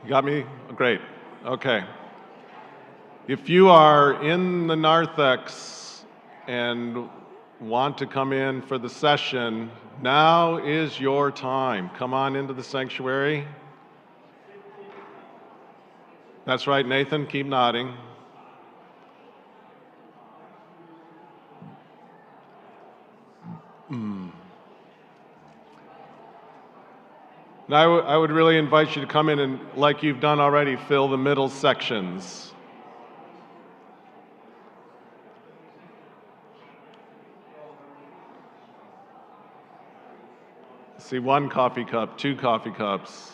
Got me? Great. Okay. If you are in the narthex and want to come in for the session, now is your time. Come on into the sanctuary. That's right, Nathan, keep nodding. Now, I would really invite you to come in and, like you've done already, fill the middle sections. See, 1 coffee cup, 2 coffee cups,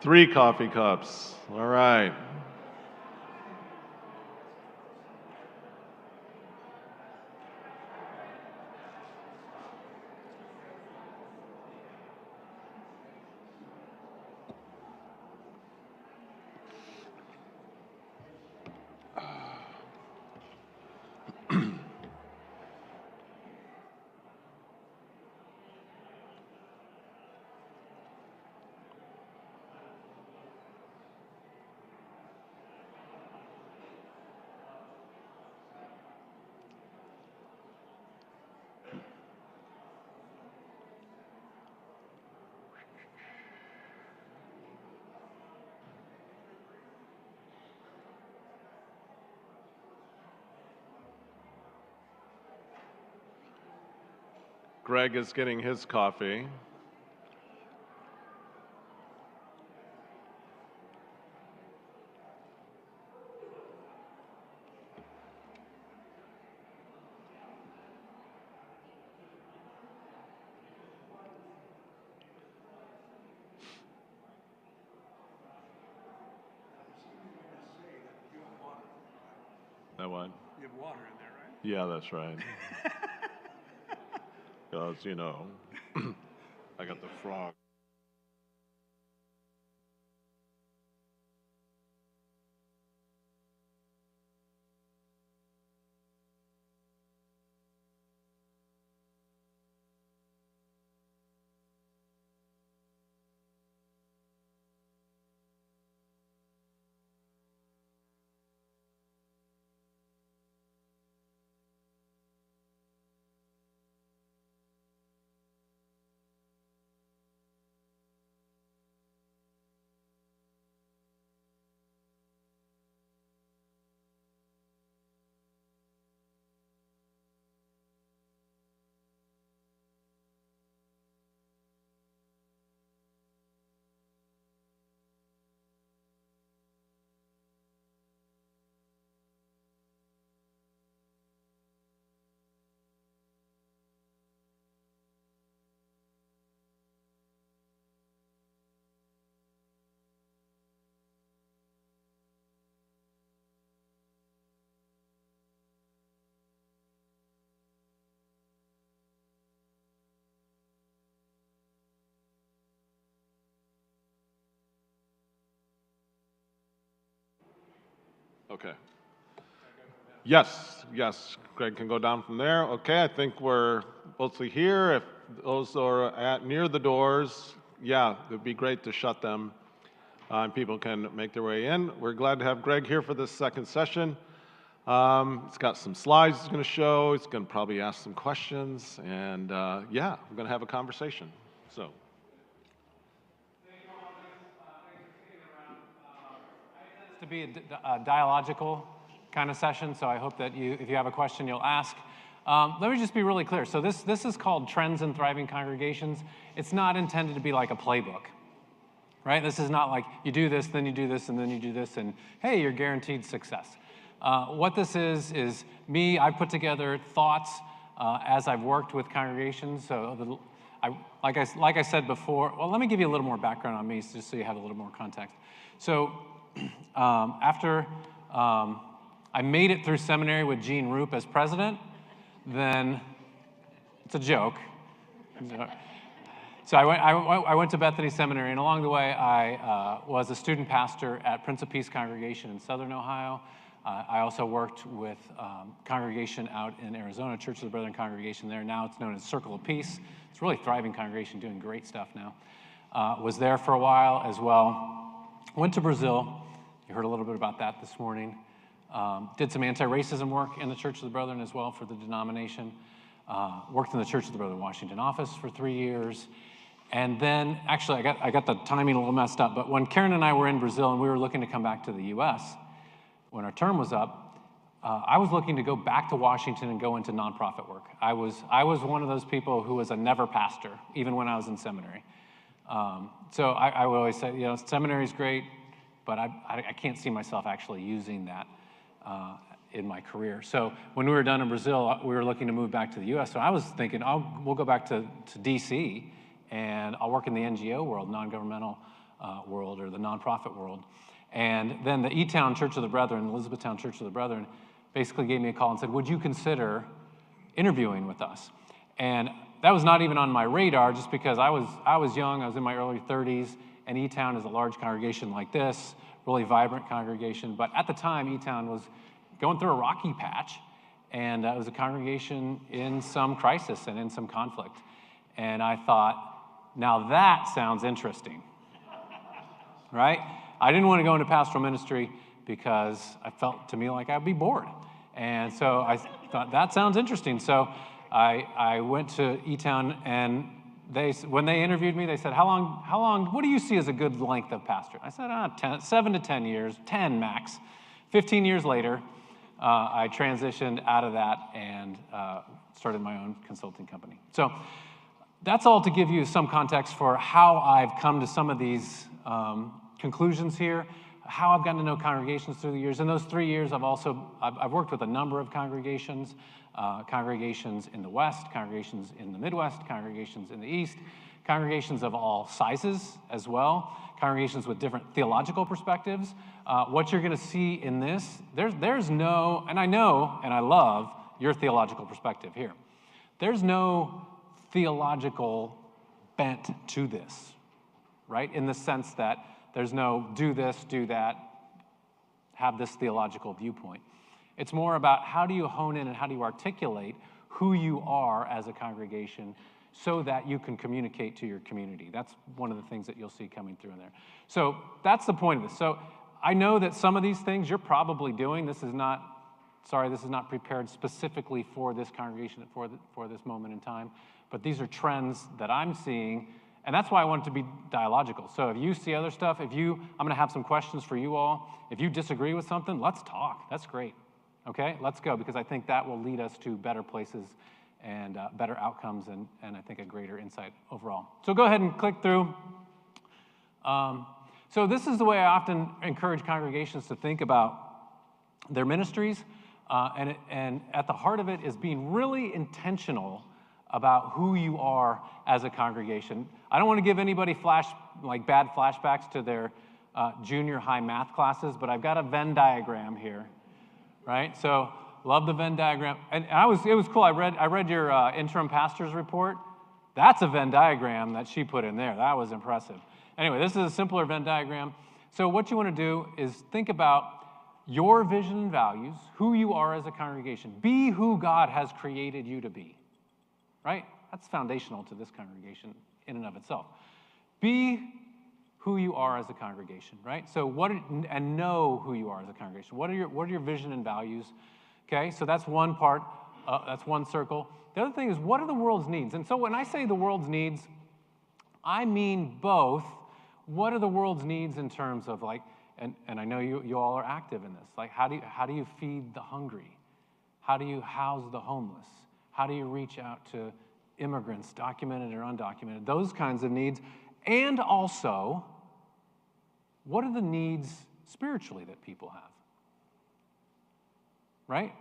3 coffee cups. All right. Greg is getting his coffee. That what? You have water in there, right? Yeah, that's right. Because, you know, I got the frog. Okay. Yes, Greg can go down from there. Okay, I think we're mostly here. If those are near the doors, yeah, it'd be great to shut them and people can make their way in. We're glad to have Greg here for this second session. He's got some slides he's going to show. He's going to probably ask some questions, and yeah, we're going to have a conversation. So. To be a dialogical kind of session, so I hope that if you have a question, you'll ask. Let me just be really clear. So this is called Trends in Thriving Congregations. It's not intended to be like a playbook, right? This is not like you do this, then you do this, and then you do this, and hey, you're guaranteed success. What this is me. I put together thoughts as I've worked with congregations. So like I said before, well, let me give you a little more background on me, just so you have a little more context. So after I made it through seminary with Gene Roop as president, then it's a joke. So I went to Bethany Seminary, and along the way, I was a student pastor at Prince of Peace congregation in Southern Ohio. I also worked with congregation out in Arizona, Church of the Brethren congregation there. Now it's known as Circle of Peace. It's a really thriving congregation, doing great stuff now. Was there for a while as well. Went to Brazil. You heard a little bit about that this morning. Did some anti-racism work in the Church of the Brethren as well for the denomination. Worked in the Church of the Brethren Washington office for 3 years. And then, actually, I got the timing a little messed up, but when Karen and I were in Brazil and we were looking to come back to the U.S., when our term was up, I was looking to go back to Washington and go into nonprofit work. I was one of those people who was a never pastor, even when I was in seminary. So I would always say, you know, seminary's great, but I can't see myself actually using that in my career. So when we were done in Brazil, we were looking to move back to the U.S. So I was thinking, we'll go back to D.C. and I'll work in the NGO world, non-governmental world, or the nonprofit world. And then the E-Town Church of the Brethren, Elizabethtown Church of the Brethren, basically gave me a call and said, would you consider interviewing with us? And that was not even on my radar, just because I was young, I was in my early 30s, and E-Town is a large congregation like this, really vibrant congregation. But at the time, E-Town was going through a rocky patch, and it was a congregation in some crisis and in some conflict. And I thought, now that sounds interesting, right? I didn't want to go into pastoral ministry because I felt to me like I'd be bored. And so I thought, that sounds interesting. So I went to E-Town, and when they interviewed me, they said, how long, what do you see as a good length of pastor? I said, 7 to 10 years, 10 max. 15 years later, I transitioned out of that and started my own consulting company. So that's all to give you some context for how I've come to some of these conclusions here, how I've gotten to know congregations through the years. In those 3 years, I've worked with a number of congregations, congregations in the West, congregations in the Midwest, congregations in the East, congregations of all sizes as well, congregations with different theological perspectives. What you're going to see in this, there's no, and I know and I love your theological perspective here. There's no theological bent to this, right? In the sense that there's no do this, do that, have this theological viewpoint. It's more about how do you hone in and how do you articulate who you are as a congregation so that you can communicate to your community. That's one of the things that you'll see coming through in there. So that's the point of this. So I know that some of these things you're probably doing. This is not prepared specifically for this congregation, for this moment in time. But these are trends that I'm seeing, and that's why I want it to be dialogical. So if you see other stuff, I'm going to have some questions for you all. If you disagree with something, let's talk. That's great. Okay, let's go, because I think that will lead us to better places and better outcomes, and I think a greater insight overall. So go ahead and click through. So this is the way I often encourage congregations to think about their ministries, and at the heart of it is being really intentional about who you are as a congregation. I don't want to give anybody bad flashbacks to their junior high math classes, but I've got a Venn diagram here, right? So love the Venn diagram. And it was cool. I read your interim pastor's report. That's a Venn diagram that she put in there. That was impressive. Anyway, this is a simpler Venn diagram. So what you want to do is think about your vision and values, who you are as a congregation. Be who God has created you to be. Right? That's foundational to this congregation in and of itself. Be who you are as a congregation, right? So and know who you are as a congregation. What are your vision and values? Okay, so that's one part, that's one circle. The other thing is, what are the world's needs? And so when I say the world's needs, I mean both. What are the world's needs in terms of and I know you all are active in this, how do you feed the hungry? How do you house the homeless? How do you reach out to immigrants, documented or undocumented? Those kinds of needs. And also, what are the needs spiritually that people have? Right?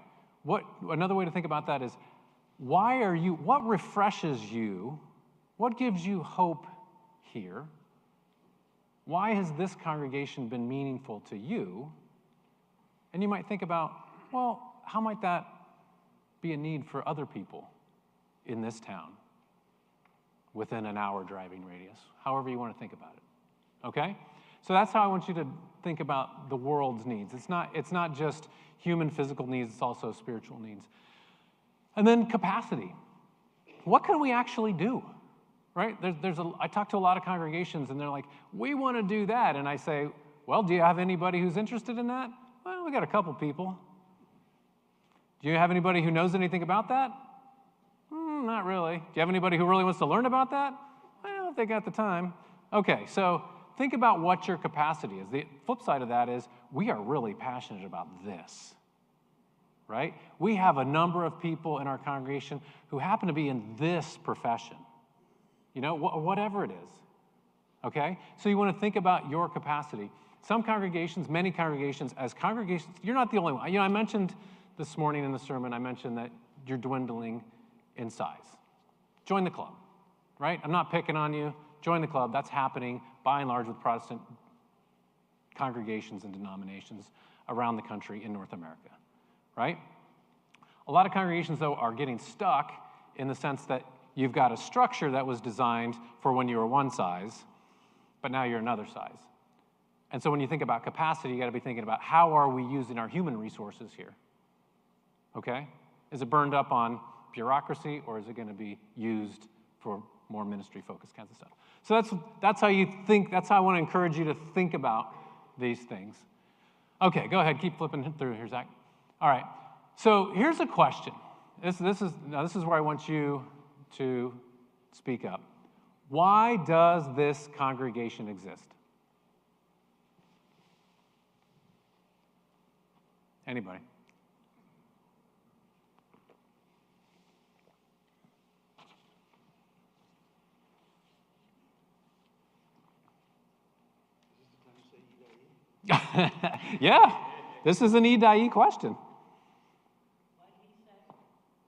Another way to think about that is, what refreshes you? What gives you hope here? Why has this congregation been meaningful to you? And you might think about, well, how might that be a need for other people in this town within an hour driving radius, however you want to think about it, okay? So that's how I want you to think about the world's needs. It's not just human physical needs, it's also spiritual needs. And then capacity. What can we actually do, right? I talk to a lot of congregations and they're like, we want to do that. And I say, well, do you have anybody who's interested in that? Well, we got a couple people. Do you have anybody who knows anything about that? Not really. Do you have anybody who really wants to learn about that? Well, if they got the time. Okay, so think about what your capacity is. The flip side of that is we are really passionate about this, right? We have a number of people in our congregation who happen to be in this profession, whatever it is, okay? So you want to think about your capacity. Some congregations, many congregations, as congregations, you're not the only one. I mentioned this morning in the sermon, I mentioned that you're dwindling in size. Join the club, right? I'm not picking on you. Join the club. That's happening by and large with Protestant congregations and denominations around the country in North America, right? A lot of congregations, though, are getting stuck in the sense that you've got a structure that was designed for when you were one size, but now you're another size. And so when you think about capacity, you got to be thinking about how are we using our human resources here, okay? Is it burned up on bureaucracy, or is it going to be used for more ministry-focused kinds of stuff? So that's how you think. That's how I want to encourage you to think about these things. Okay, go ahead. Keep flipping through here, Zach. All right. So here's a question. This is where I want you to speak up. Why does this congregation exist? Anybody? Yeah, this is an E-die-E question.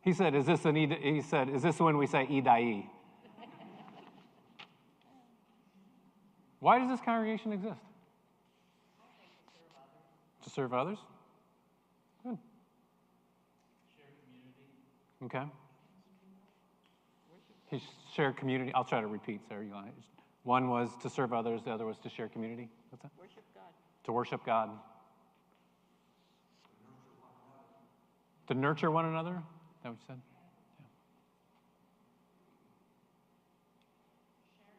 He said, is this when we say E-die-E? Why does this congregation exist? To serve others? Good. Okay. Share community. I'll try to repeat, Sarah. One was to serve others. The other was to share community. What's that? Worship God. To worship God. To nurture one another? Is that what you said?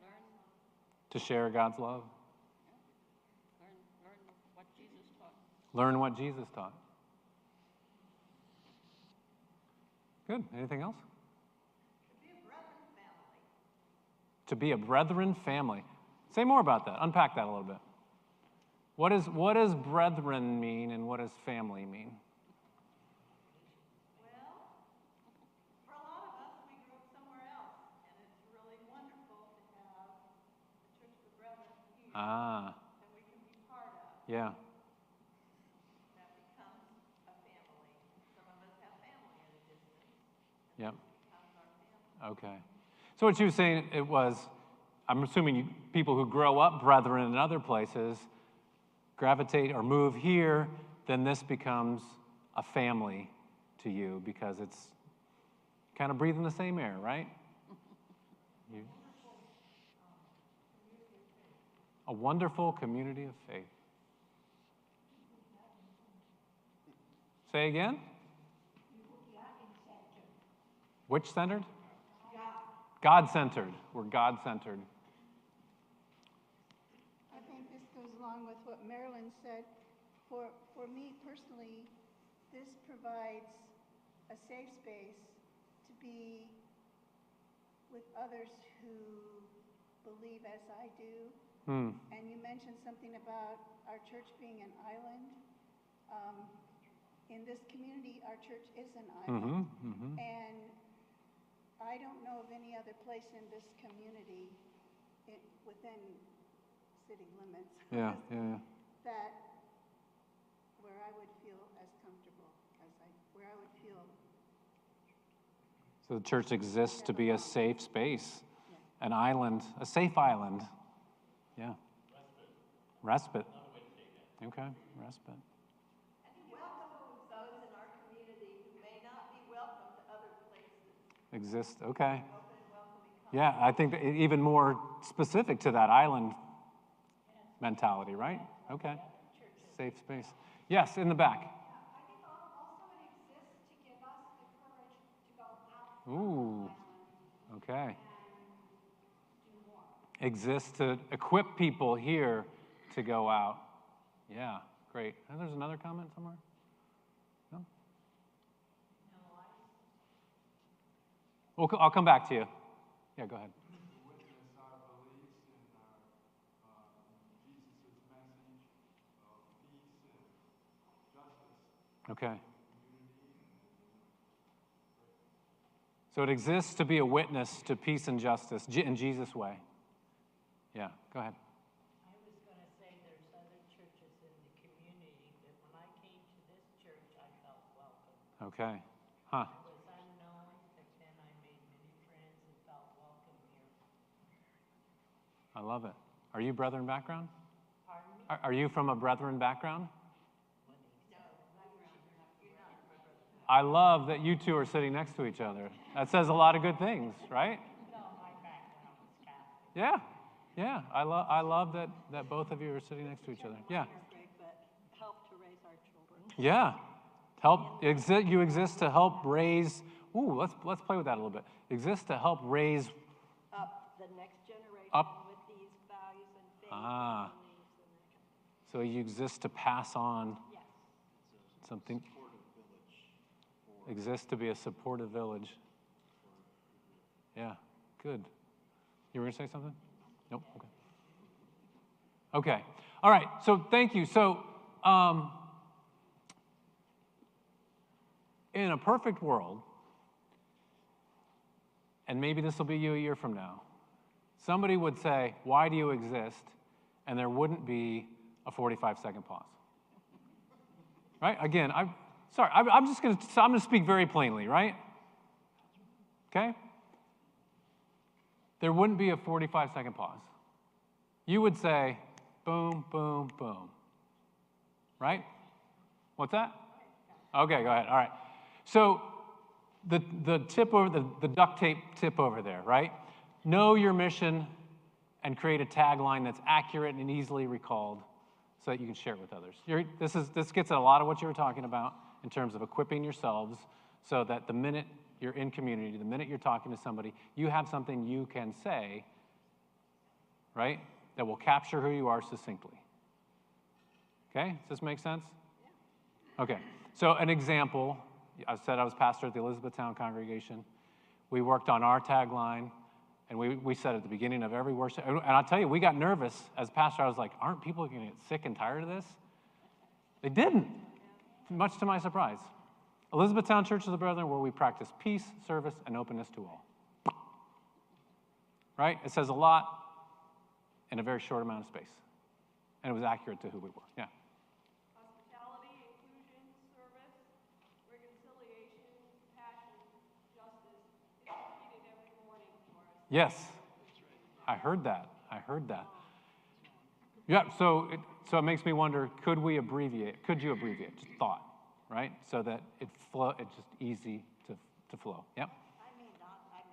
Yeah. To share God's love. Learn what Jesus taught. Learn what Jesus taught. Good. Anything else? To be a brethren family. Say more about that. Unpack that a little bit. What does brethren mean and what does family mean? Well, for a lot of us, we grew up somewhere else, and it's really wonderful to have the Church of the Brethren here that we can be part of. Yeah. That becomes a family. Some of us have family at a distance. Yep. This becomes our family. Okay. So what you were saying, I'm assuming people who grow up brethren in other places gravitate or move here, then this becomes a family to you because it's kind of breathing the same air, right? A wonderful community of faith. Say again? Which centered? God-centered. We're God-centered. I think this goes along with what Marilyn said. For me personally, this provides a safe space to be with others who believe as I do. And you mentioned something about our church being an island. In this community, our church is an island. And I don't know of any other place in this community within city limits that where I would feel as comfortable where I would feel. So the church exists to be a safe space, an island, a safe island. Yeah. Respite. Okay, respite. Welcome those in our community who may not be welcome to other places. Exist, okay. Open and welcoming. Yeah, I think that even more specific to that island mentality, right? Okay. Safe space. Yes, in the back. I think also it exists to give us the courage to go out Ooh, okay. and do more. Exists to equip people here to go out Yeah, great. And there's another comment somewhere? No? Well, I'll come back to you. Yeah, go ahead. Witness our beliefs in Jesus' message of peace and justice. Okay. So it exists to be a witness to peace and justice in Jesus' way. Yeah, go ahead. I was going to say there's other churches in the community, but when I came to this church, I felt welcome. Okay. Huh. I was unknown, but then I made many friends and felt welcome here. I love it. Are you Brethren background? Pardon me? Are you from a Brethren background? I love that you two are sitting next to each other. That says a lot of good things, right? No, my background is Catholic. Yeah. Yeah. I love that both of you are sitting next to each other. Yeah. Great, but help to raise our children. Yeah. You exist to help raise. Ooh, let's play with that a little bit. Exist to help raise Up the next generation Up. with these values and faith Ah. and beliefs and that kind of So you exist to pass on Yes. something. Exist to be a supportive village. Yeah, good. You were going to say something? Nope. Okay. Okay. All right. So thank you. So in a perfect world, and maybe this will be you a year from now, somebody would say, "Why do you exist?" And there wouldn't be a 45-second pause. Right? Again, I'm just going to speak very plainly, right? Okay? There wouldn't be a 45-second pause. You would say, boom, boom, boom. Right? What's that? Okay, go ahead. All right. So the tip over the duct tape tip over there, right? Know your mission and create a tagline that's accurate and easily recalled so that you can share it with others. This gets at a lot of what you were talking about in terms of equipping yourselves so that the minute you're in community, the minute you're talking to somebody, you have something you can say, right, that will capture who you are succinctly. Okay? Does this make sense? Okay. So an example, I said I was pastor at the Elizabethtown congregation. We worked on our tagline, and we said at the beginning of every worship, and I'll tell you, we got nervous as pastor. I was like, aren't people going to get sick and tired of this? They didn't, much to my surprise. Elizabethtown Church of the Brethren, where we practice peace, service, and openness to all. Right? It says a lot in a very short amount of space. And it was accurate to who we were. Yeah. Hospitality, inclusion, service, reconciliation, compassion, justice. It's repeated every morning for us. Yes. I heard that. Yeah, so it makes me wonder, could you abbreviate? Just thought, right? So that it's just easy to flow. Yep. I may not have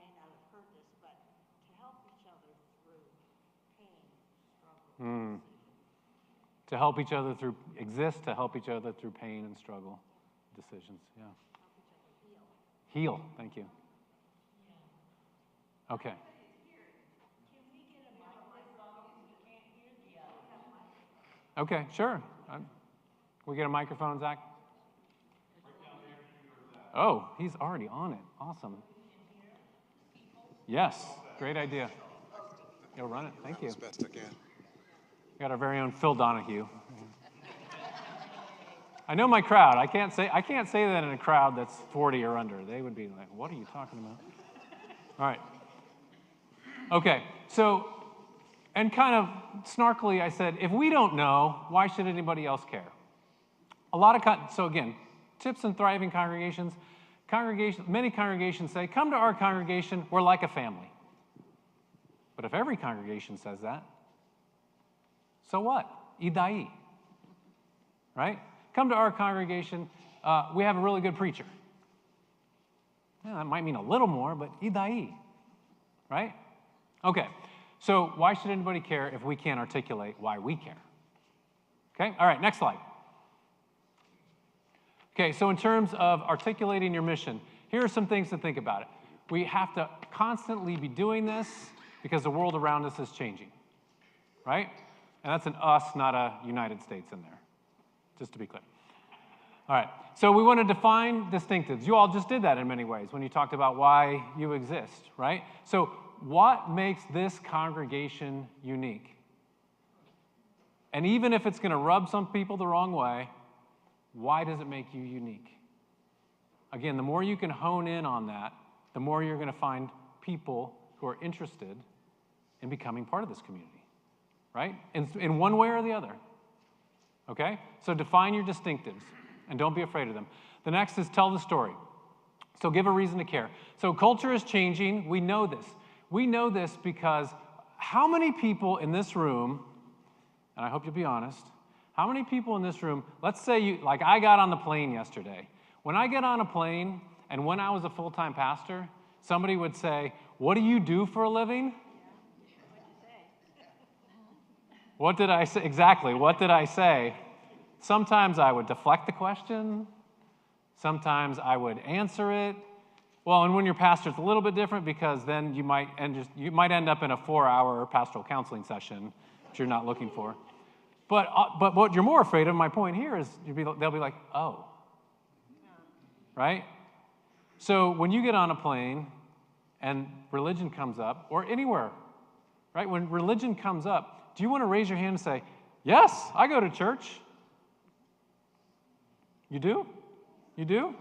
heard this, but to help each other through pain, struggle. To help each other to help each other through pain and struggle decisions. Yeah. Heal. Thank you. Okay. Can we get a microphone? We can't hear the other. Okay, sure. We get a microphone, Zach? Oh, he's already on it. Awesome. Yes, great idea. You'll run it. Thank you. As best I can. We got our very own Phil Donahue. I know my crowd. I can't say that in a crowd that's 40 or under. They would be like, "What are you talking about?" All right. Okay. So, and kind of snarkily, I said, if we don't know, why should anybody else care? So again, tips in thriving congregations. Many congregations say, come to our congregation, we're like a family. But if every congregation says that, so what? Idai. Right? Come to our congregation, we have a really good preacher. Yeah, that might mean a little more, but idai. Right? Okay. So why should anybody care if we can't articulate why we care? Okay? All right, next slide. Okay, so in terms of articulating your mission, here are some things to think about. We have to constantly be doing this because the world around us is changing, right? And that's an us, not a United States in there. just to be clear. All right, so we want to define distinctives. You all just did that in many ways when you talked about why you exist, right? So what makes this congregation unique? And even if it's going to rub some people the wrong way, why does it make you unique? Again, the more you can hone in on that, the more you're going to find people who are interested in becoming part of this community, right? In one way or the other, okay? So define your distinctives, and don't be afraid of them. The next is tell the story. So give a reason to care. So culture is changing. We know this. We know this because how many people in this room, and I hope you'll be honest, how many people in this room, let's say like I got on the plane yesterday. When I get on a plane, and when I was a full-time pastor, somebody would say, "What do you do for a living?" What did I say? Exactly, what did I say? Sometimes I would deflect the question. Sometimes I would answer it. Well, and when you're pastor, it's a little bit different because then you might end up in a 4-hour pastoral counseling session, which you're not looking for. But what you're more afraid of, my point here, is they'll be like, "Oh." Right? So when you get on a plane and religion comes up, or anywhere, right? When religion comes up, do you want to raise your hand and say, "Yes, I go to church"? You do? You do?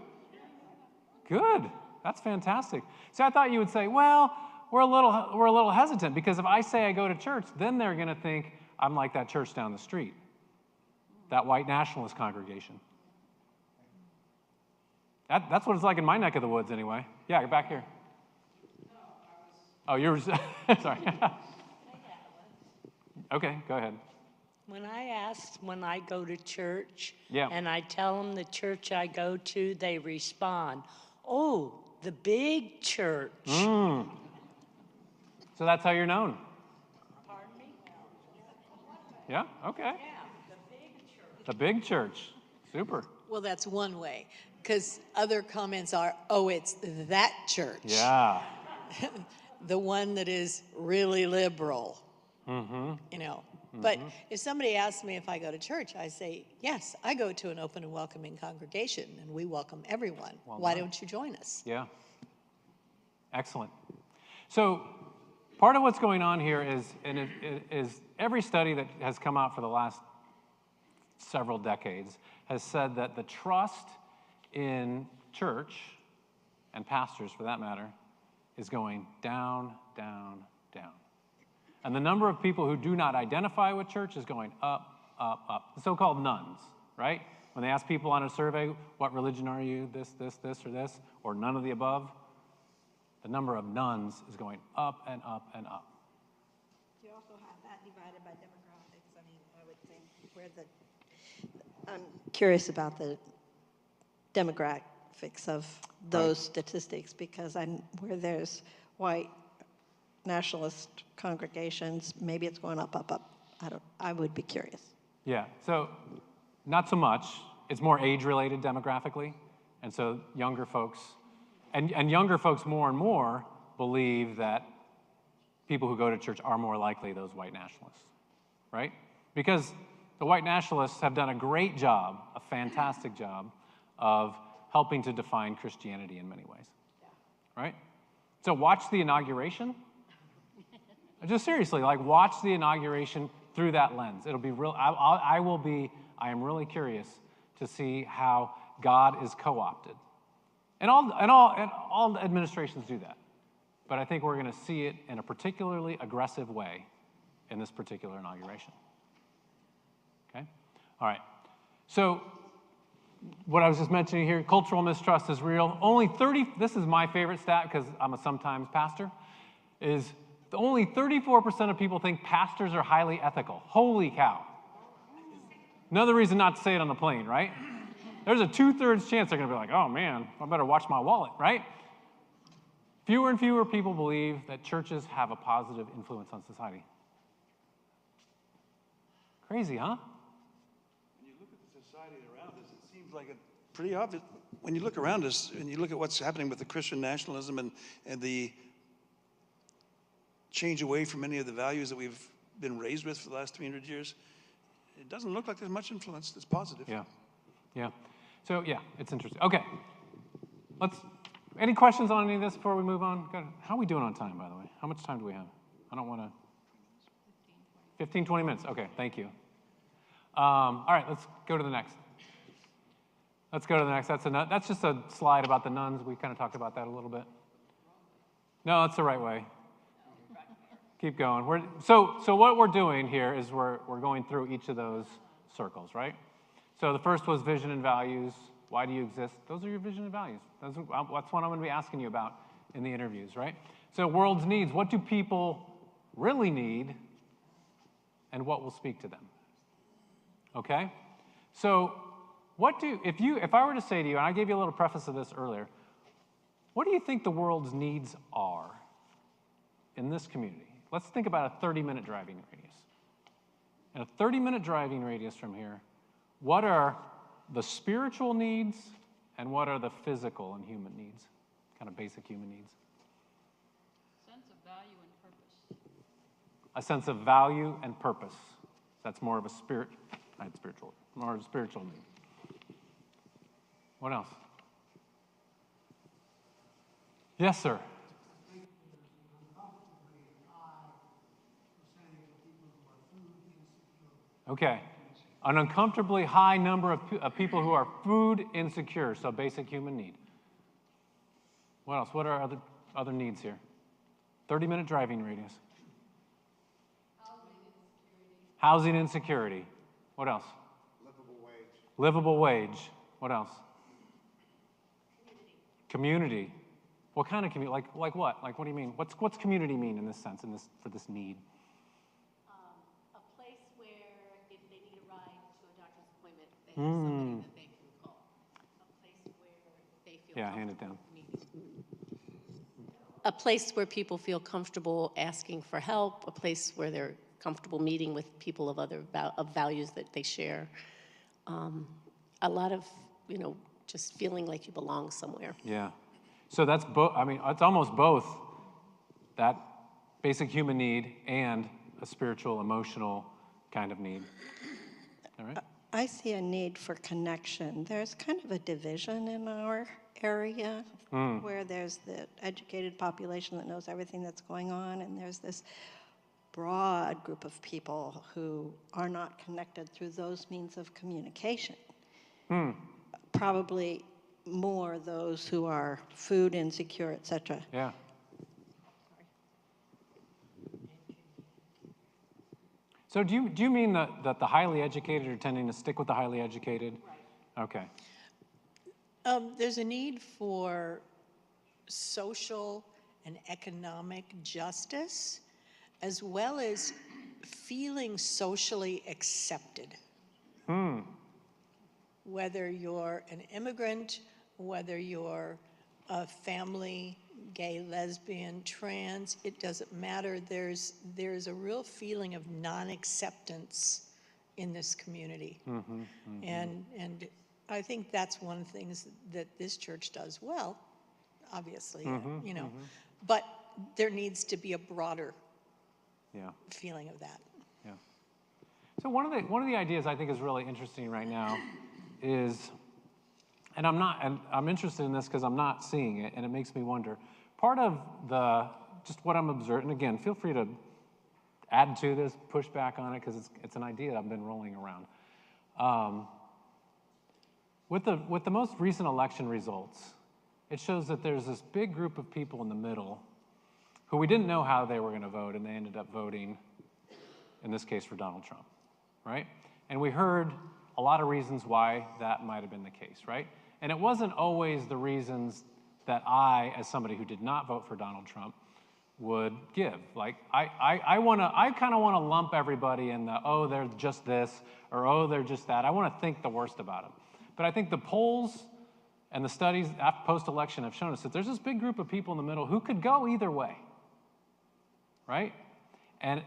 Good. That's fantastic. So I thought you would say, "Well, we're a little hesitant because if I say I go to church, then they're going to think I'm like that church down the street, that white nationalist congregation." That's what it's like in my neck of the woods, anyway. Yeah, you're back here. Oh, you're sorry. Okay, go ahead. When I ask when I go to church, Yeah. and I tell them the church I go to, they respond, "Oh, the big church." So that's how you're known. Pardon me? Yeah, okay. Yeah, the big church. The big church. Super. Well, that's one way, because other comments are, "Oh, it's that church." Yeah. The one that is really liberal. You know. But if somebody asks me if I go to church, I say, "Yes, I go to an open and welcoming congregation, and we welcome everyone. Why don't you join us?" Yeah. Excellent. So part of what's going on here is every study that has come out for the last several decades has said that the trust in church, and pastors for that matter, is going down, down, down. And the number of people who do not identify with church is going up, up, up. The so-called nuns, right? When they ask people on a survey, "What religion are you? This, or this, or none of the above?" The number of nuns is going up and up and up. You also have that divided by demographics. I mean, I would think I'm curious about the demographics of those statistics, because where there's white nationalist congregations, maybe it's going up, up, up. I would be curious. Yeah, so not so much. It's more age-related demographically. And so younger folks, and younger folks more and more believe that people who go to church are more likely those white nationalists, right? Because the white nationalists have done a great job, a fantastic job, of helping to define Christianity in many ways, right? So watch the inauguration. Just seriously, like watch the inauguration through that lens. It'll be real. I am really curious to see how God is co-opted, and all administrations do that. But I think we're going to see it in a particularly aggressive way in this particular inauguration. Okay, all right. So what I was just mentioning here, cultural mistrust is real. Only 30. This is my favorite stat because I'm a sometimes pastor. Is only 34% of people think pastors are highly ethical. Holy cow. Another reason not to say it on the plane, right? There's a 2/3 chance they're going to be like, "Oh man, I better watch my wallet," right? Fewer and fewer people believe that churches have a positive influence on society. Crazy, huh? When you look at the society around us, it seems like it's pretty obvious. When you look around us and you look at what's happening with the Christian nationalism and the change away from many of the values that we've been raised with for the last 300 years, it doesn't look like there's much influence that's positive. Yeah, yeah. So yeah, it's interesting. Okay, any questions on any of this before we move on? How are we doing on time, by the way? How much time do we have? I don't want to. 15, 20 minutes. Okay, thank you. All right, let's go to the next. Let's go to the next. That's just a slide about the nuns. We kind of talked about that a little bit. No, that's the right way. Keep going. So what we're doing here is we're going through each of those circles, right? So the first was vision and values. Why do you exist? Those are your vision and values. That's what I'm going to be asking you about in the interviews, right? So world's needs. What do people really need, and what will speak to them? Okay? So if I were to say to you, and I gave you a little preface of this earlier, what do you think the world's needs are in this community? Let's think about a 30-minute driving radius. In a 30-minute driving radius from here, what are the spiritual needs and what are the physical and human needs? Kind of basic human needs. Sense of value and purpose. A sense of value and purpose. That's more of a more of a spiritual need. What else? Yes, sir. Okay. An uncomfortably high number of people who are food insecure, so basic human need. What else? What are other needs here? 30-minute driving radius. Housing insecurity. What else? Livable wage. Livable wage. What else? Community. What kind of community? Like what? Like what do you mean? What's community mean in this sense, for this need? A place where if they need a ride to a doctor's appointment, they have somebody that they can call. A place where they feel hand it down. A place where people feel comfortable asking for help, a place where they're comfortable meeting with people of values that they share. A lot of, just feeling like you belong somewhere. Yeah. So that's both, it's almost both that basic human need and a spiritual, emotional kind of need. All right? I see a need for connection. There's kind of a division in our area where there's the educated population that knows everything that's going on, and there's this broad group of people who are not connected through those means of communication. Probably more those who are food insecure, et cetera. Yeah. So do you mean that the highly educated are tending to stick with the highly educated? Right. Okay. There's a need for social and economic justice, as well as feeling socially accepted. Whether you're an immigrant, whether you're a family, gay, lesbian, trans, it doesn't matter. There's a real feeling of non-acceptance in this community. And I think that's one of the things that this church does well, obviously, but there needs to be a broader feeling of that. Yeah. So one of the ideas I think is really interesting right now is, and I'm interested in this because I'm not seeing it, and it makes me wonder. Part of just what I'm observing, and again, feel free to add to this, push back on it, because it's an idea I've been rolling around. With the most recent election results, it shows that there's this big group of people in the middle who we didn't know how they were going to vote, and they ended up voting, in this case, for Donald Trump, right? And we heard a lot of reasons why that might have been the case, right? And it wasn't always the reasons that I, as somebody who did not vote for Donald Trump, would give. Like, I kind of want to lump everybody in they're just this, or they're just that. I want to think the worst about them. But I think the polls and the studies post-election have shown us that there's this big group of people in the middle who could go either way, right? And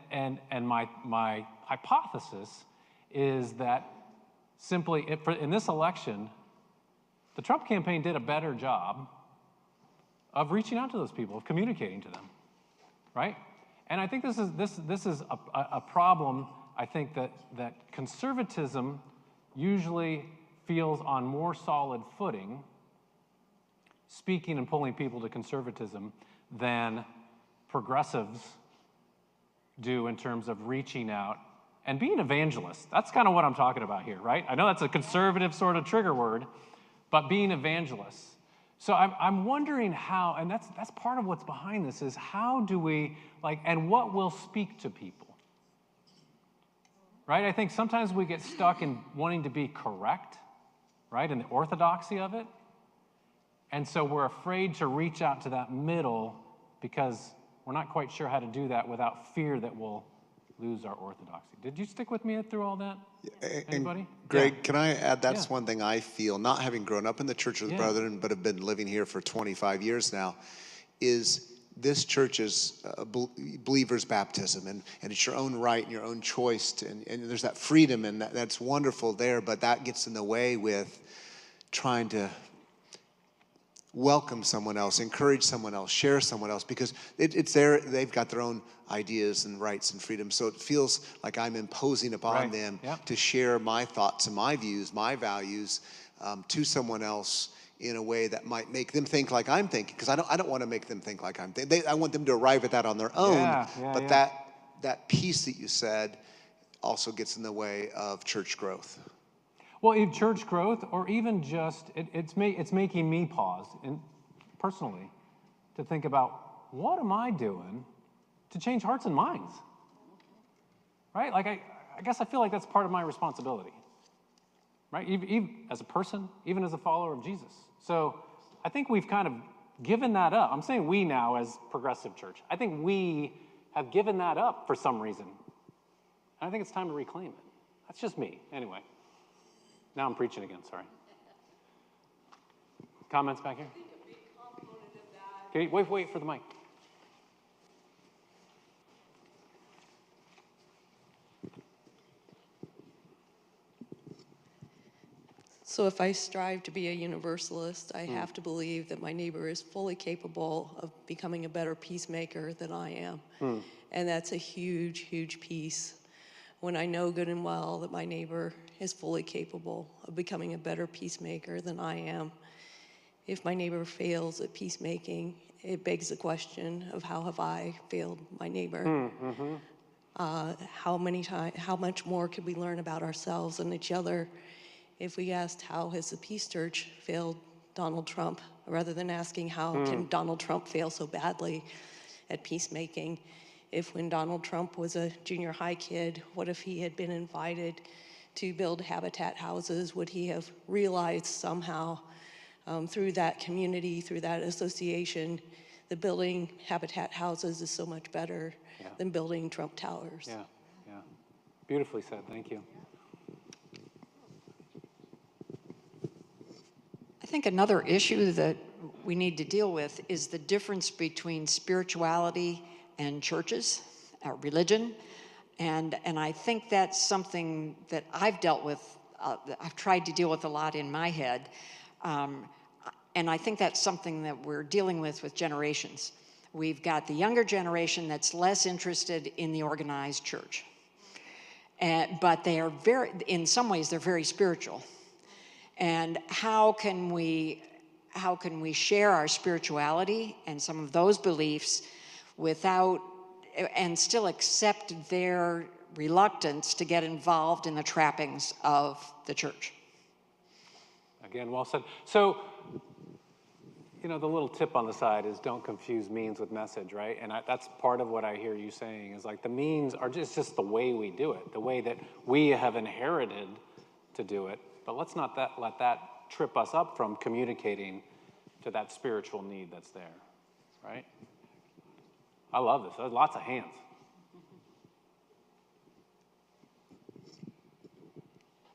my hypothesis is that simply, in this election, the Trump campaign did a better job of reaching out to those people, of communicating to them, right? And I think this is a problem I think that conservatism usually feels on more solid footing, speaking and pulling people to conservatism, than progressives do in terms of reaching out and being evangelists. That's kind of what I'm talking about here, right? I know that's a conservative sort of trigger word, but being evangelists. So I'm wondering how, and that's part of what's behind this, is how do we, and what will speak to people? Right? I think sometimes we get stuck in wanting to be correct, right, in the orthodoxy of it. And so we're afraid to reach out to that middle because we're not quite sure how to do that without fear that we'll lose our orthodoxy. Did you stick with me through all that? Anybody? And Greg, can I add, that's one thing I feel, not having grown up in the Church of the Yeah. Brethren, but have been living here for 25 years now, is this church's believer's baptism, and it's your own right and your own choice, and there's that freedom, and that's wonderful there, but that gets in the way with trying to welcome someone else, encourage someone else, share someone else, because it's they've got their own ideas and rights and freedom. So it feels like I'm imposing upon them to share my thoughts and my views, my values to someone else in a way that might make them think like I'm thinking, because I don't want to make them think like I'm thinking. I want them to arrive at that on their own. But that piece that you said also gets in the way of church growth. Well, in church growth, or even just, it's making me pause, and personally, to think about, what am I doing to change hearts and minds? Right? I guess I feel like that's part of my responsibility. Right? Even as a person, even as a follower of Jesus. So I think we've kind of given that up. I'm saying we now as progressive church. I think we have given that up for some reason. And I think it's time to reclaim it. That's just me. Anyway. Now I'm preaching again, sorry. Comments back here? Okay, wait for the mic. So if I strive to be a universalist, I have to believe that my neighbor is fully capable of becoming a better peacemaker than I am. And that's a huge, huge piece. When I know good and well that my neighbor is fully capable of becoming a better peacemaker than I am, if my neighbor fails at peacemaking, it begs the question of how have I failed my neighbor? How much more could we learn about ourselves and each other if we asked how has the Peace Church failed Donald Trump, rather than asking how can Donald Trump fail so badly at peacemaking? If when Donald Trump was a junior high kid, what if he had been invited to build Habitat houses? Would he have realized somehow through that community, through that association, that building Habitat houses is so much better than building Trump towers? Yeah. Beautifully said, thank you. I think another issue that we need to deal with is the difference between spirituality and churches, religion, and I think that's something that I've dealt with, I've tried to deal with a lot in my head, and I think that's something that we're dealing with generations. We've got the younger generation that's less interested in the organized church, but they are in some ways, they're very spiritual. And how can we share our spirituality and some of those beliefs and still accept their reluctance to get involved in the trappings of the church? Again, well said. So, the little tip on the side is don't confuse means with message, right? And that's part of what I hear you saying is the means are just the way we do it, the way that we have inherited to do it. But let's not let that trip us up from communicating to that spiritual need that's there, right? I love this. There's lots of hands.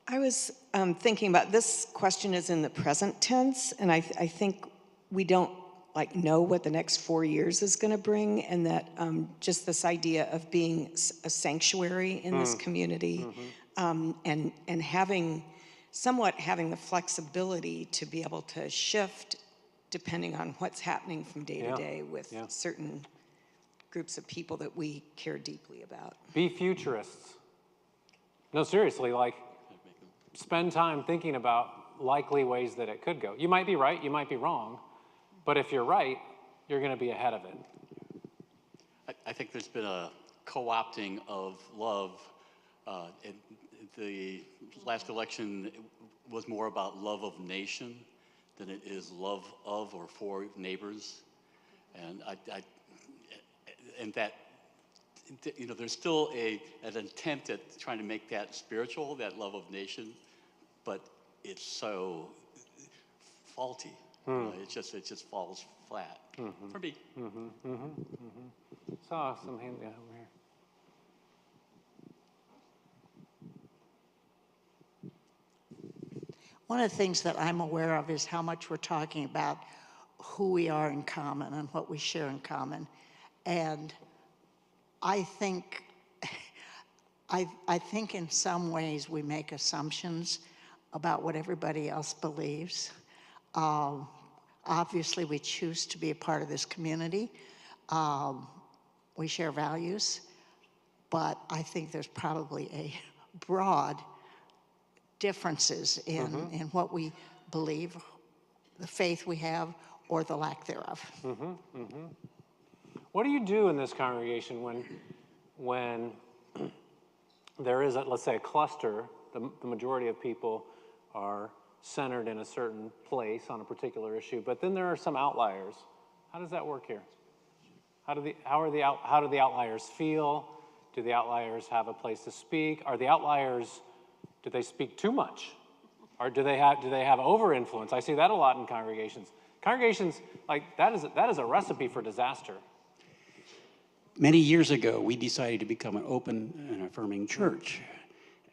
I was thinking about this question is in the present tense, and I think we don't know what the next 4 years is going to bring, and that just this idea of being a sanctuary in this community, and having the flexibility to be able to shift depending on what's happening from day to day with certain groups of people that we care deeply about. Be futurists. No, seriously, like, spend time thinking about likely ways that it could go. You might be right, you might be wrong, but if you're right, you're going to be ahead of it. I think there's been a co-opting of love. In the last election was more about love of nation than it is love of or for neighbors. And and that, you know, there's still an attempt at trying to make that spiritual, that love of nation, but it's so faulty. It just falls flat for me. Saw some hand over here. One of the things that I'm aware of is how much we're talking about who we are in common and what we share in common. And I think, I think in some ways we make assumptions about what everybody else believes. Obviously, we choose to be a part of this community. We share values, but I think there's probably a broad differences in what we believe, the faith we have, or the lack thereof. What do you do in this congregation when there is, let's say, a cluster, the majority of people are centered in a certain place on a particular issue, but then there are some outliers? How does that work here? How do the outliers feel? Do the outliers have a place to speak? Are the outliers, do they speak too much? Or do they have over influence? I see that a lot in congregations. Congregations, like, that is a recipe for disaster. Many years ago, we decided to become an open and affirming church.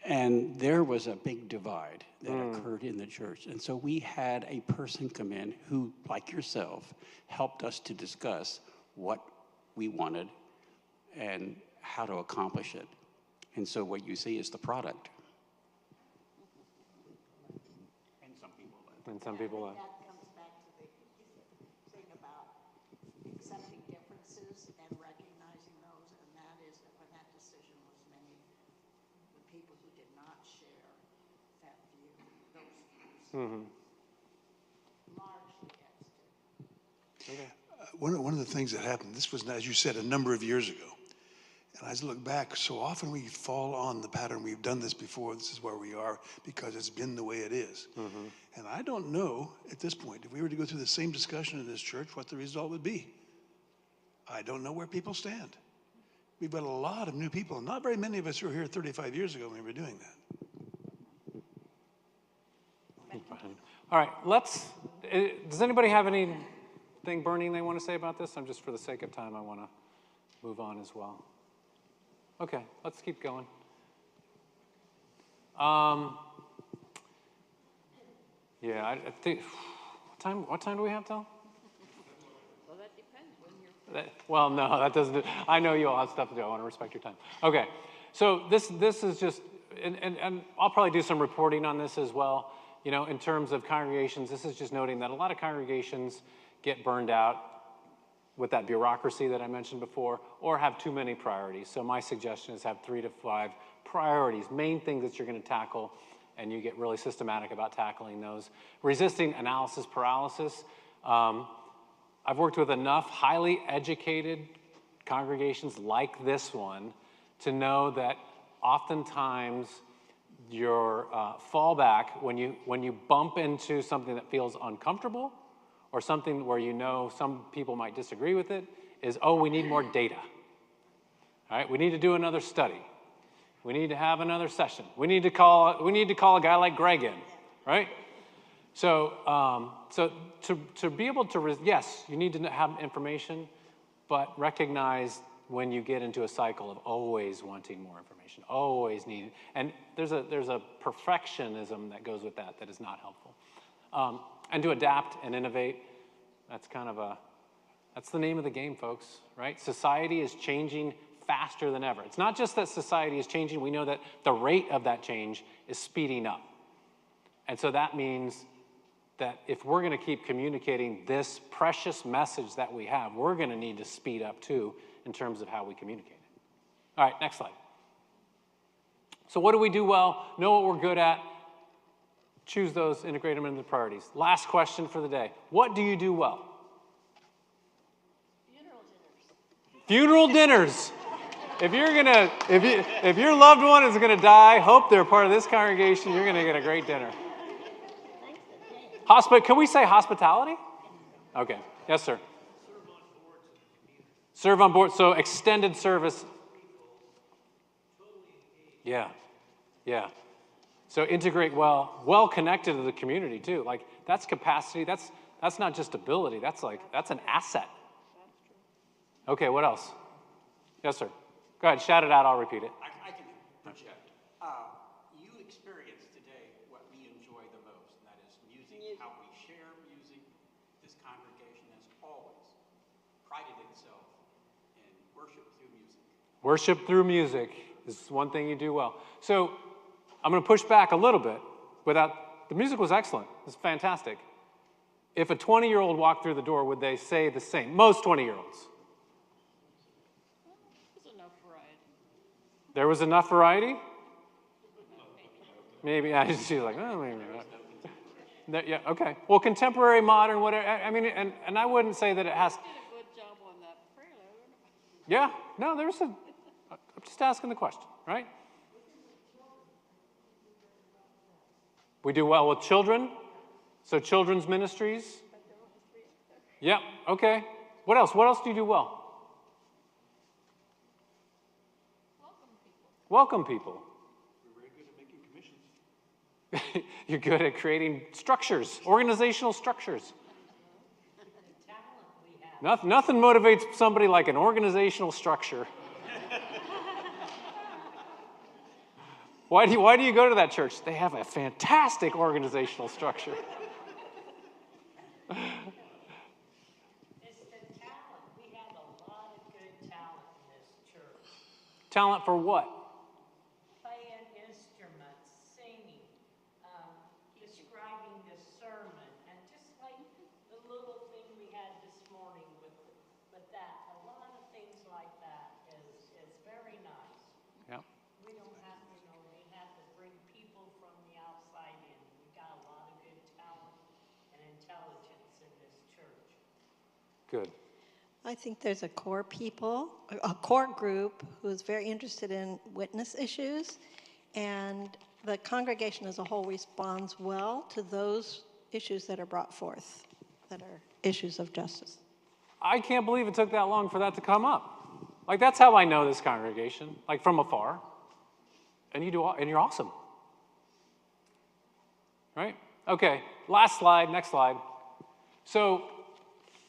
And there was a big divide that occurred in the church. And so we had a person come in who, like yourself, helped us to discuss what we wanted and how to accomplish it. And so what you see is the product. And some people left. And some people left. That comes back to the thing about accepting differences and recognizing those, and that is that when that decision was made, the people who did not share that view, those views, largely exited. Okay. One of the things that happened, this was, as you said, a number of years ago. And as I look back, so often we fall on the pattern, we've done this before, this is where we are, because it's been the way it is. And I don't know, at this point, if we were to go through the same discussion in this church, what the result would be. I don't know where people stand. We've got a lot of new people. Not very many of us were here 35 years ago when we were doing that. All right, does anybody have anything burning they want to say about this? I'm just, for the sake of time, I want to move on as well. Okay, let's keep going. Yeah, I think, what time do we have till? Well, that depends when you're... Well, no, that doesn't, I know you all have stuff to do. I want to respect your time. Okay, so this is just, and I'll probably do some reporting on this as well. You know, in terms of congregations, this is just noting that a lot of congregations get burned out with that bureaucracy that I mentioned before, or have too many priorities. So my suggestion is have 3 to 5 priorities, main things that you're going to tackle, and you get really systematic about tackling those. Resisting analysis paralysis. I've worked with enough highly educated congregations like this one to know that oftentimes your fallback, when you bump into something that feels uncomfortable, or something where you know some people might disagree with it, is, oh, we need more data. All right, we need to do another study. We need to have another session. We need to call a guy like Greg in, right? So, to be able to, yes, you need to have information, but recognize when you get into a cycle of always wanting more information, always needing, and there's a perfectionism that goes with that is not helpful. And to adapt and innovate, that's the name of the game, folks, right? Society is changing faster than ever. It's not just that society is changing, we know that the rate of that change is speeding up. And so that means that if we're gonna keep communicating this precious message that we have, we're gonna need to speed up too in terms of how we communicate it. All right, next slide. So what do we do well? Know what we're good at. Choose those, integrate them into the priorities. Last question for the day. What do you do well? Funeral dinners. If your loved one is gonna die, hope they're part of this congregation, you're gonna get a great dinner. Can we say hospitality? Okay. Yes, sir. Serve on board. So extended service. Yeah. Yeah. So integrate well connected to the community too. Like that's capacity. That's not just ability. That's an asset. Okay, what else? Yes, sir. Go ahead, shout it out, I'll repeat it. I can project. You experienced today what we enjoy the most, and that is music, how we share music. This congregation has always prided itself in worship through music. Worship through music is one thing you do well. So I'm going to push back a little bit. The music was excellent. It was fantastic. If a 20-year-old walked through the door, would they say the same? Most 20-year-olds. There was enough variety? Maybe. She's like, oh, maybe not. Yeah, okay. Well, contemporary, modern, whatever. I mean, and I wouldn't say that it has. You did a good job on that prelude. Yeah. No, I'm just asking the question, right? We do well with children. So children's ministries. Yeah, okay. What else? What else do you do well? Welcome people. We're very good at making commissions. You're good at creating structures, organizational structures. Nothing motivates somebody like an organizational structure. Why do you go to that church? They have a fantastic organizational structure. It's the talent. We have a lot of good talent in this church. Talent for what? Playing instruments, singing, describing the sermon, and just like the little thing we had this morning with that, a lot of things like that is very nice. Yeah. We don't have to, we have to bring people from the outside in. We got a lot of good talent and intelligence in this church. Good. I think there's a core group who's very interested in witness issues, and the congregation as a whole responds well to those issues that are brought forth, that are issues of justice. I can't believe it took that long for that to come up. Like, that's how I know this congregation, like from afar. And you're awesome. Right? Okay, last slide, next slide. So,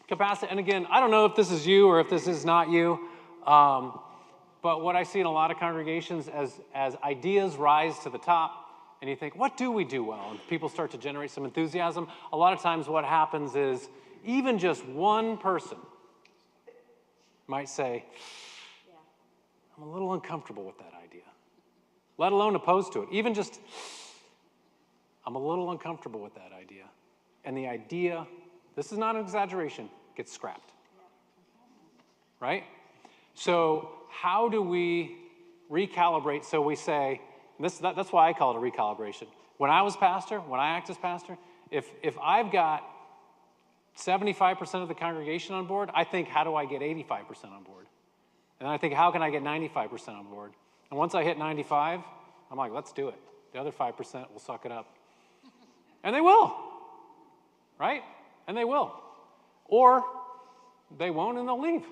capacity, and again, I don't know if this is you or if this is not you, but what I see in a lot of congregations as ideas rise to the top, and you think, what do we do well? And people start to generate some enthusiasm. A lot of times what happens is even just one person might say, I'm a little uncomfortable with that idea, let alone opposed to it. Even just, I'm a little uncomfortable with that idea. And the idea, this is not an exaggeration, gets scrapped. Right? So how do we recalibrate so we say, that's why I call it a recalibration. When I was pastor, when I act as pastor, if I've got 75% of the congregation on board, I think, how do I get 85% on board? And then I think, how can I get 95% on board? And once I hit 95, I'm like, let's do it. The other 5% will suck it up. And they will. Right? And they will. Or they won't and they'll leave.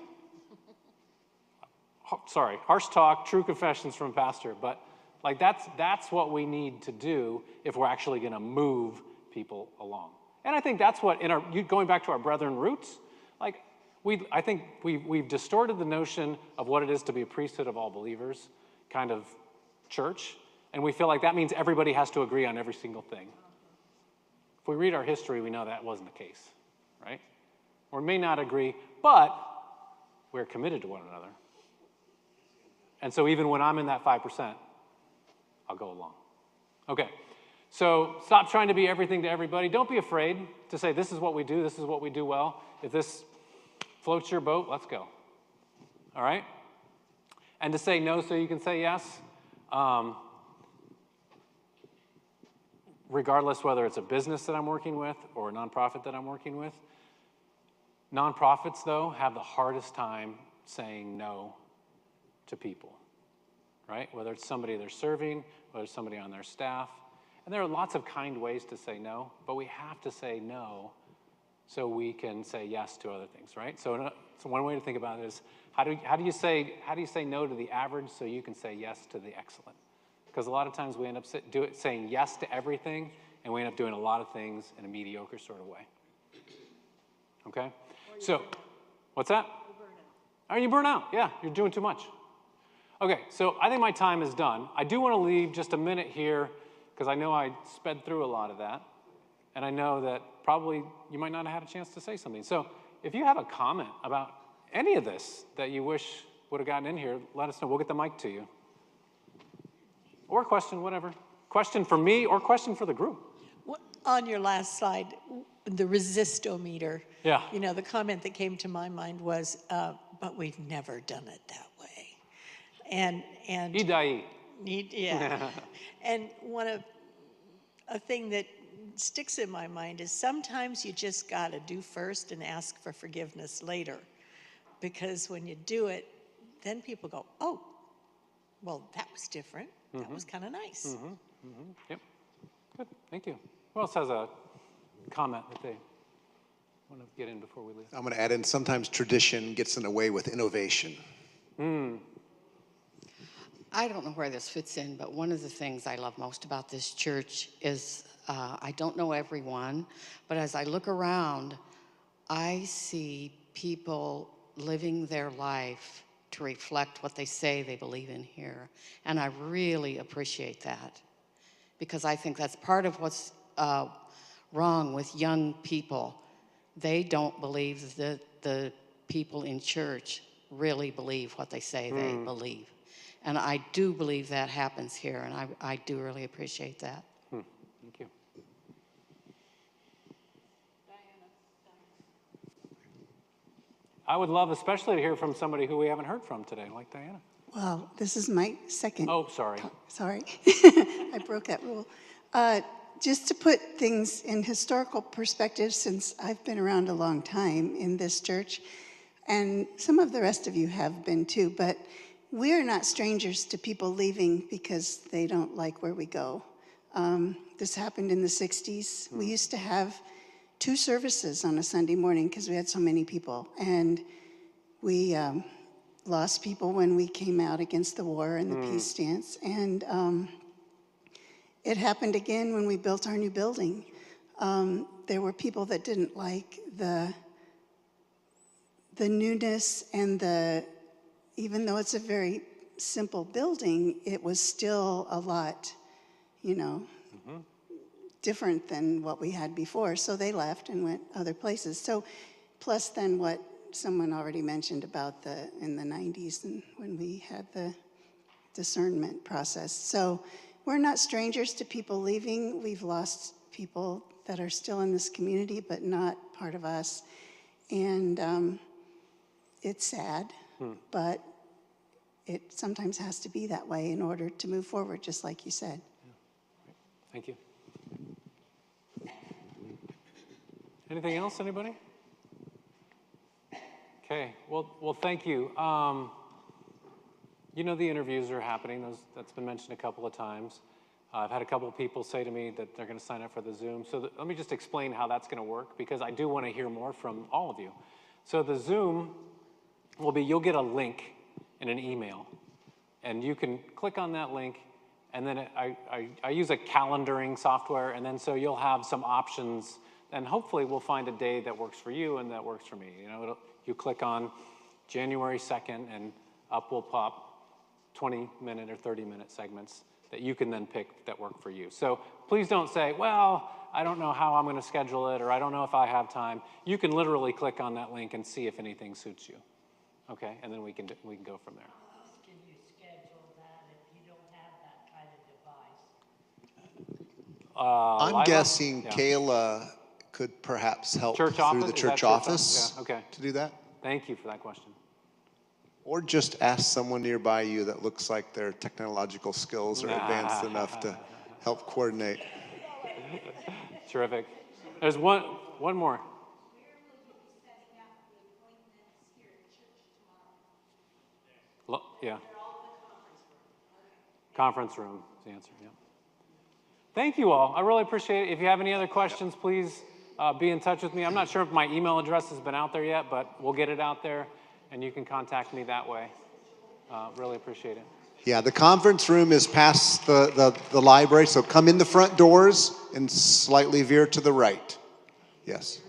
Sorry, harsh talk, true confessions from pastor, but like that's what we need to do if we're actually going to move people along. And I think that's what, going back to our brethren roots, like I think we've distorted the notion of what it is to be a priesthood of all believers kind of church, and we feel like that means everybody has to agree on every single thing. If we read our history, we know that wasn't the case, right? Or may not agree, but we're committed to one another. And so even when I'm in that 5%, I'll go along. Okay, so stop trying to be everything to everybody. Don't be afraid to say, this is what we do, this is what we do well. If this floats your boat, let's go. All right? And to say no so you can say yes. regardless whether it's a business that I'm working with or a nonprofit that I'm working with. Nonprofits, though, have the hardest time saying no to people, right? Whether it's somebody they're serving, whether it's somebody on their staff. And there are lots of kind ways to say no, but we have to say no so we can say yes to other things, right? So one way to think about it is, how do you say no to the average so you can say yes to the excellent? Because a lot of times we end up saying yes to everything, and we end up doing a lot of things in a mediocre sort of way. Okay? So, what's that? Oh, you burn out. Yeah, you're doing too much. Okay, so I think my time is done. I do want to leave just a minute here, because I know I sped through a lot of that, and I know that probably you might not have had a chance to say something. So if you have a comment about any of this that you wish would have gotten in here, let us know. We'll get the mic to you. Or a question, whatever. Question for me or question for the group. On your last slide, the resistometer. Yeah. You know, the comment that came to my mind was, but we've never done it that way. And Idai. Yeah. And a thing that sticks in my mind is sometimes you just got to do first and ask for forgiveness later. Because when you do it, then people go, oh, well, that was different. That was kind of nice. Yep. Good. Thank you. Who else has a comment that they want to get in before we leave? I'm going to add in, sometimes tradition gets in the way with innovation. I don't know where this fits in, but one of the things I love most about this church is I don't know everyone, but as I look around, I see people living their life to reflect what they say they believe in here. And I really appreciate that, because I think that's part of what's wrong with young people. They don't believe that the people in church really believe what they say they believe. And I do believe that happens here, and I do really appreciate that. Thank you. I would love especially to hear from somebody who we haven't heard from today, like Diana. Well, this is my second. Oh, sorry. Sorry. I broke that rule. Just to put things in historical perspective, since I've been around a long time in this church, and some of the rest of you have been too, but we are not strangers to people leaving because they don't like where we go. This happened in the 60s. We used to have 2 services on a Sunday morning because we had so many people. And we lost people when we came out against the war and the peace stance. And it happened again when we built our new building. There were people that didn't like the newness and even though it's a very simple building, it was still a lot, different than what we had before. So they left and went other places. So plus then what someone already mentioned about in the 90s and when we had the discernment process. So we're not strangers to people leaving. We've lost people that are still in this community, but not part of us. And it's sad, but it sometimes has to be that way in order to move forward, just like you said. Thank you. Anything else, anybody? Okay, well, thank you. You know the interviews are happening. That's been mentioned a couple of times. I've had a couple of people say to me that they're going to sign up for the Zoom. So let me just explain how that's going to work, because I do want to hear more from all of you. So the Zoom will be, you'll get a link in an email, and you can click on that link, and then I use a calendaring software, and then so you'll have some options, and hopefully we'll find a day that works for you and that works for me. You click on January 2nd, and up will pop 20-minute or 30-minute segments that you can then pick that work for you. So please don't say, well, I don't know how I'm going to schedule it, or I don't know if I have time. You can literally click on that link and see if anything suits you. Okay, and then we can go from there. How can you schedule that if you don't have that kind of device? I'm guessing Kayla could perhaps help through the church office to do that. Thank you for that question. Or just ask someone nearby you that looks like their technological skills are advanced enough to help coordinate. Terrific. There's one more. Yeah. Conference room is the answer, yeah. Thank you all. I really appreciate it. If you have any other questions, please be in touch with me. I'm not sure if my email address has been out there yet, but we'll get it out there, and you can contact me that way. Really appreciate it. Yeah, the conference room is past the library, so come in the front doors and slightly veer to the right. Yes.